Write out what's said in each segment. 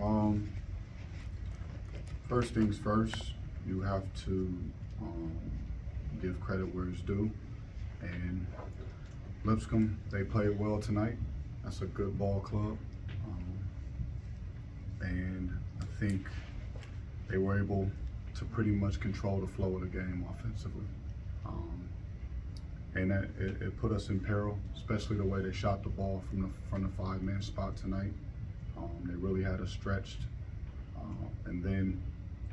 Um, First things first, you have to give credit where it's due. And Lipscomb, they played well tonight. That's a good ball club. And I think they were able to pretty much control the flow of the game offensively. And that it put us in peril, especially the way they shot the ball from the five-man spot tonight. They really had us stretched. And then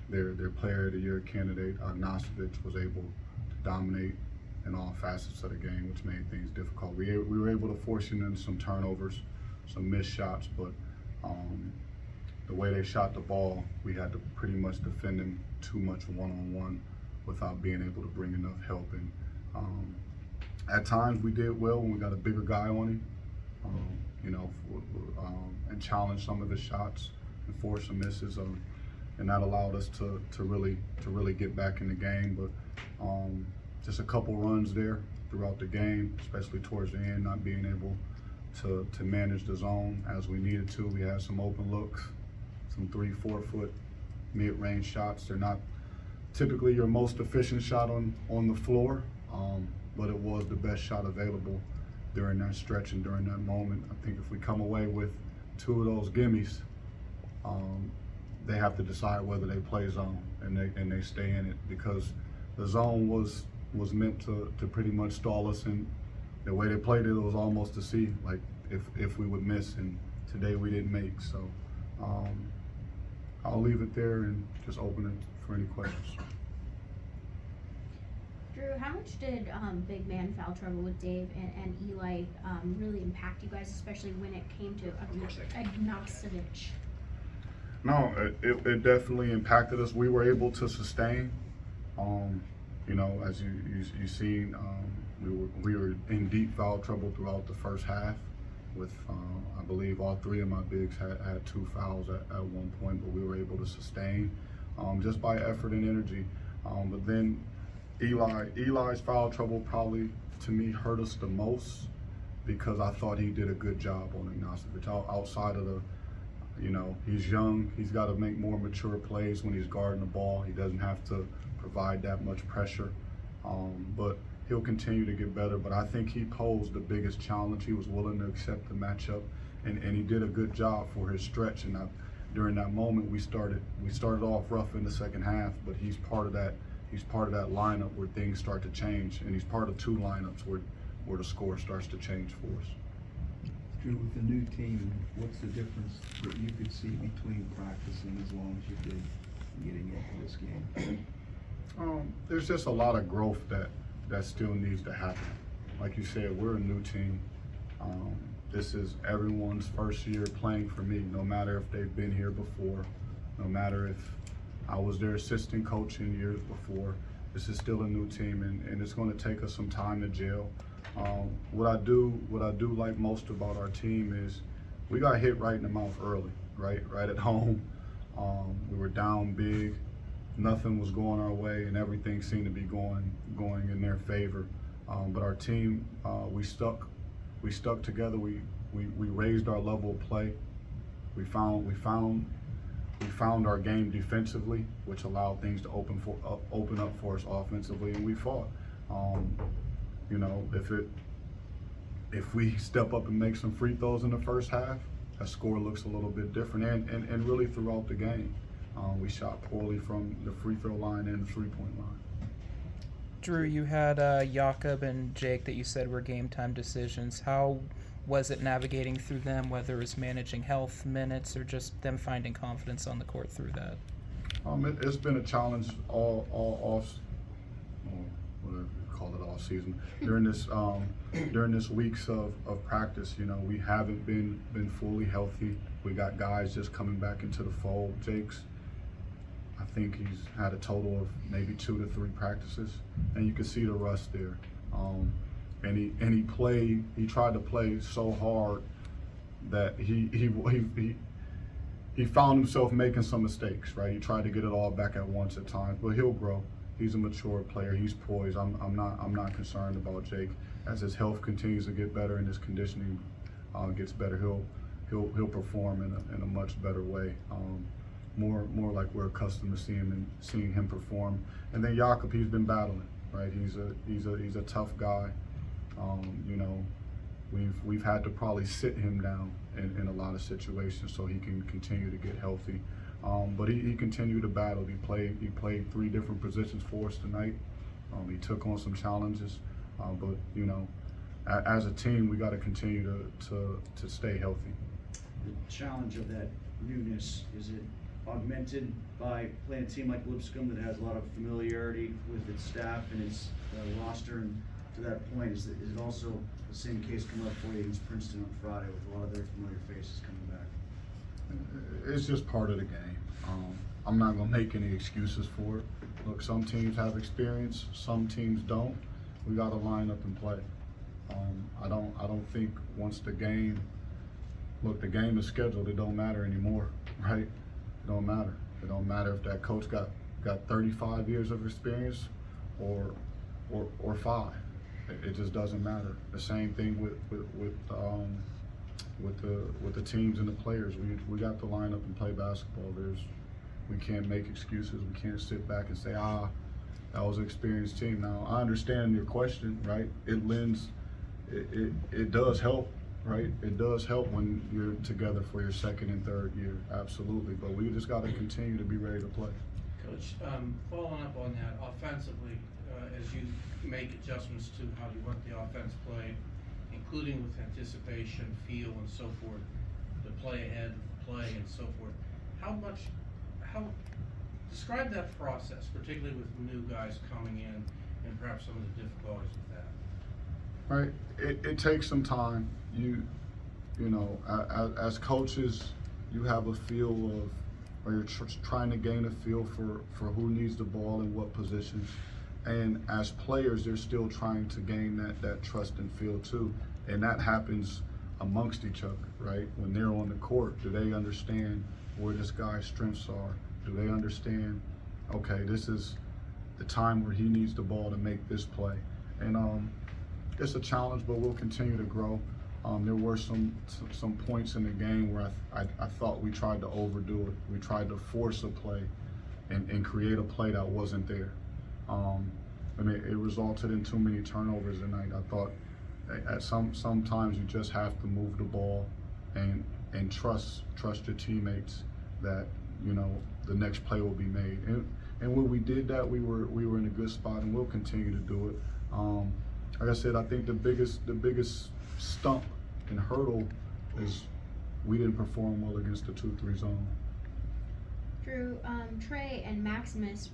their player of the year candidate, Agnosovich, was able to dominate in all facets of the game, which made things difficult. We were able to force in some turnovers, some missed shots, but the way they shot the ball, we had to pretty much defend them too much one-on-one without being able to bring enough help. And at times we did well when we got a bigger guy on him, and challenged some of his shots and forced some misses. And that allowed us to really get back in the game. But just a couple runs there throughout the game, especially towards the end, not being able to manage the zone as we needed to. We had some open looks, some 3-4 foot mid-range shots. They're not typically your most efficient shot on the floor, but it was the best shot available during that stretch and during that moment. I think if we come away with 2 of those gimmies, they have to decide whether they play zone and they stay in it, because the zone was meant to pretty much stall us, and the way they played it was almost to see like if we would miss, and today we didn't make. So I'll leave it there and just open it for any questions. Drew, how much did big man foul trouble with Dave and Eli really impact you guys, especially when it came to Agnosovich? No, it definitely impacted us. We were able to sustain. As you seen, we were in deep foul trouble throughout the first half. With I believe all 3 of my bigs had 2 fouls at one point, but we were able to sustain just by effort and energy. But then Eli's foul trouble probably to me hurt us the most, because I thought he did a good job on Agnosovich. Outside of the, he's young. He's got to make more mature plays when he's guarding the ball. He doesn't have to provide that much pressure, but he'll continue to get better. But I think he posed the biggest challenge. He was willing to accept the matchup, and he did a good job for his stretch. And during that moment, we started off rough in the second half, but he's part of that. He's part of that lineup where things start to change, and he's part of 2 lineups where the score starts to change for us. Drew, with the new team, what's the difference that you could see between practicing as long as you did getting into this game? There's just a lot of growth that still needs to happen. Like you said, we're a new team. This is everyone's first year playing for me, no matter if they've been here before, no matter if I was their assistant coach in years before. This is still a new team, and it's going to take us some time to gel. What I do like most about our team is we got hit right in the mouth early, right at home. We were down big, nothing was going our way, and everything seemed to be going in their favor. But our team, we stuck together. We raised our level of play. We found our game defensively, which allowed things to open up for us offensively, and we fought. If we step up and make some free throws in the first half, that score looks a little bit different. And really throughout the game, we shot poorly from the free throw line and the 3-point line. Drew, you had Jakob and Jake that you said were game time decisions. How was it navigating through them, whether it was managing health, minutes, or just them finding confidence on the court through that? It's been a challenge all off, whatever you call it, off season. During this weeks of practice, we haven't been fully healthy. We got guys just coming back into the fold. Jake's, I think he's had a total of maybe 2 to 3 practices, and you can see the rust there. And he tried to play so hard that he found himself making some mistakes, right? He tried to get it all back at once at times, but he'll grow. He's a mature player. He's poised. I'm not concerned about Jake. As his health continues to get better and his conditioning gets better, he'll he'll perform in a much better way. More like we're accustomed to seeing him perform. And then Jakob, he's been battling, right? He's a tough guy. You know, we've had to probably sit him down in a lot of situations so he can continue to get healthy. But he continued to battle. He played 3 different positions for us tonight. He took on some challenges, but you know, as a team, we got to continue to stay healthy. The challenge of that newness, is it augmented by playing a team like Lipscomb that has a lot of familiarity with its staff and its roster? And to that point, is it also the same case come up for you against Princeton on Friday with a lot of their familiar faces coming back? It's just part of the game. I'm not gonna make any excuses for it. Look, some teams have experience, some teams don't. We gotta line up and play. I don't think once the game is scheduled, it don't matter anymore, right? It don't matter. It don't matter if that coach got 35 years of experience or 5. It just doesn't matter. The same thing with the teams and the players. We got to line up and play basketball. We can't make excuses. We can't sit back and say, that was an experienced team. Now, I understand your question, right? It does help, right? It does help when you're together for your 2nd and 3rd year, absolutely. But we just got to continue to be ready to play. Coach, following up on that, offensively, as you make adjustments to how you want the offense played, including with anticipation, feel, and so forth, the play ahead, play, and so forth, describe that process, particularly with new guys coming in and perhaps some of the difficulties with that. Right, it takes some time. You know, as coaches, you have a feel of, or you're trying to gain a feel for who needs the ball in what positions. And as players, they're still trying to gain that trust and feel too. And that happens amongst each other, right? When they're on the court, do they understand where this guy's strengths are? Do they understand, okay, this is the time where he needs the ball to make this play? And it's a challenge, but we'll continue to grow. There were some points in the game where I thought we tried to overdo it. We tried to force a play and create a play that wasn't there. And it resulted in too many turnovers tonight. I thought at sometimes you just have to move the ball and trust your teammates that, you know, the next play will be made. And when we did that, we were in a good spot, and we'll continue to do it. Like I said, I think the biggest stump and hurdle is we didn't perform well against the 2-3 zone. Drew, Trey and Maximus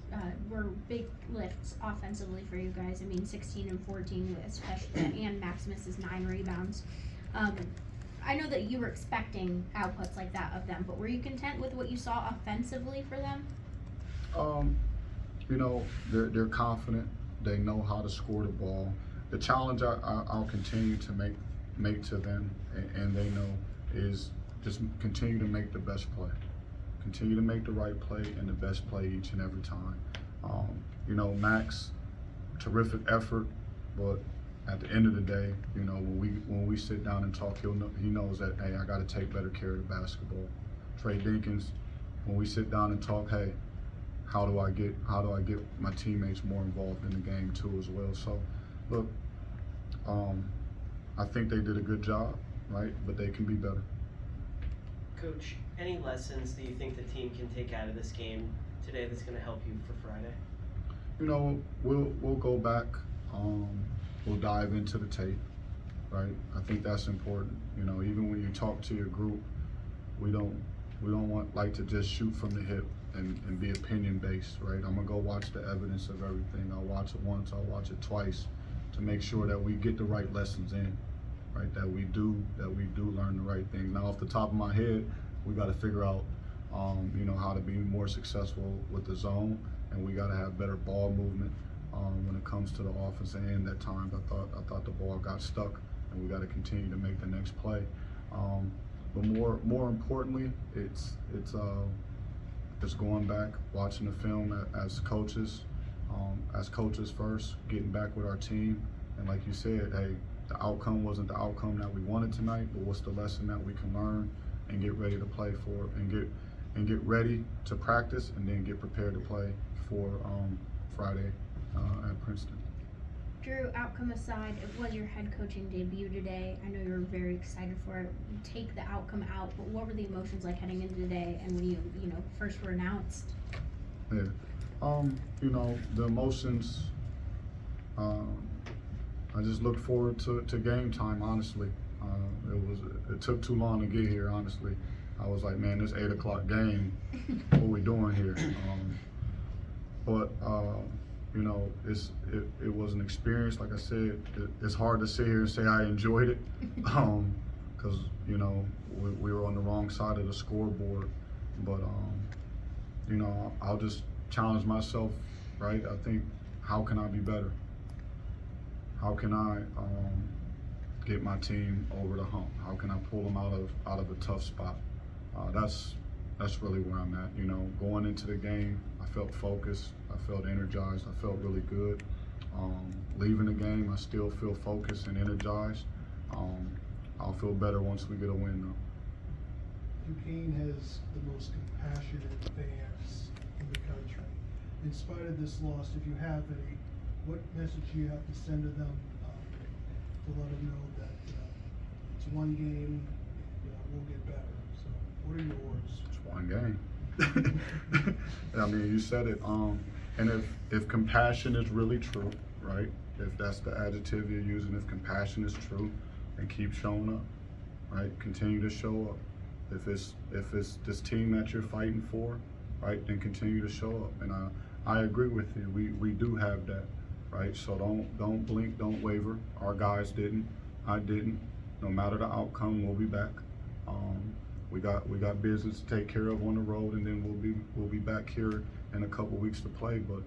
were big lifts offensively for you guys. I mean, 16 and 14, especially, and Maximus's 9 rebounds. I know that you were expecting outputs like that of them, but were you content with what you saw offensively for them? You know, they're confident. They know how to score the ball. The challenge I'll continue to make to them, and they know, is just continue to make the best play. Continue to make the right play and the best play each and every time. You know, Max, terrific effort, but at the end of the day, you know, when we sit down and talk, he knows that, hey, I got to take better care of the basketball. Trey Dinkins, when we sit down and talk, hey, how do I get my teammates more involved in the game too as well? So, look, I think they did a good job, right? But they can be better. Coach, any lessons that you think the team can take out of this game today that's going to help you for Friday? You know, we'll go back. We'll dive into the tape, right? I think that's important. You know, even when you talk to your group, we don't like to just shoot from the hip and be opinion based, right? I'm gonna go watch the evidence of everything. I'll watch it once, I'll watch it twice to make sure that we get the right lessons in, right? That we do learn the right things. Now, off the top of my head, we got to figure out, you know, how to be more successful with the zone, and we got to have better ball movement when it comes to the offensive end. At times, I thought the ball got stuck, and we got to continue to make the next play. But more importantly, it's going back, watching the film as coaches first, getting back with our team, and like you said, hey, the outcome wasn't the outcome that we wanted tonight, but what's the lesson that we can learn? and get ready to play for and get ready to practice and then get prepared to play for Friday at Princeton. Drew, outcome aside, it was your head coaching debut today. I know you were very excited for it. Take the outcome out, but what were the emotions like heading into today and when you first were announced? Yeah, the emotions. I just look forward to game time. Honestly, it took too long to get here. Honestly, I was like, man, this 8 o'clock game. What we doing here? But it was an experience. Like I said, it's hard to sit here and say I enjoyed it, because we were on the wrong side of the scoreboard. But I'll just challenge myself, right? I think, how can I be better? How can I get my team over the hump? How can I pull them out of a tough spot? That's really where I'm at. Going into the game, I felt focused, I felt energized, I felt really good. Leaving the game, I still feel focused and energized. I'll feel better once we get a win, though. Duquesne has the most compassionate fans in the country. In spite of this loss, if you have any, what message do you have to send to them to let them know that it's one game and we'll get better? So, what are your words? It's one game. I mean, you said it. And if compassion is really true, right? If that's the adjective you're using, if compassion is true, then keep showing up, right? Continue to show up. If it's this team that you're fighting for, right, then continue to show up. And I agree with you. We do have that, right? So don't blink, don't waver. Our guys didn't. I didn't. No matter the outcome, we'll be back. We got business to take care of on the road, and then we'll be back here in a couple weeks to play. But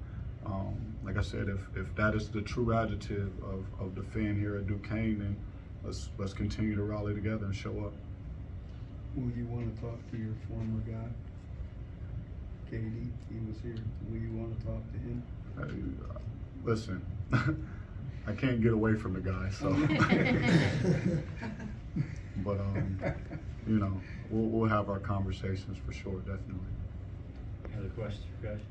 like I said, if that is the true adjective of the fan here at Duquesne, then let's continue to rally together and show up. Will you want to talk to your former guy, KD? He was here. Will you want to talk to him? Listen, I can't get away from the guy, so. But we'll have our conversations for sure, definitely. Other questions for Coach?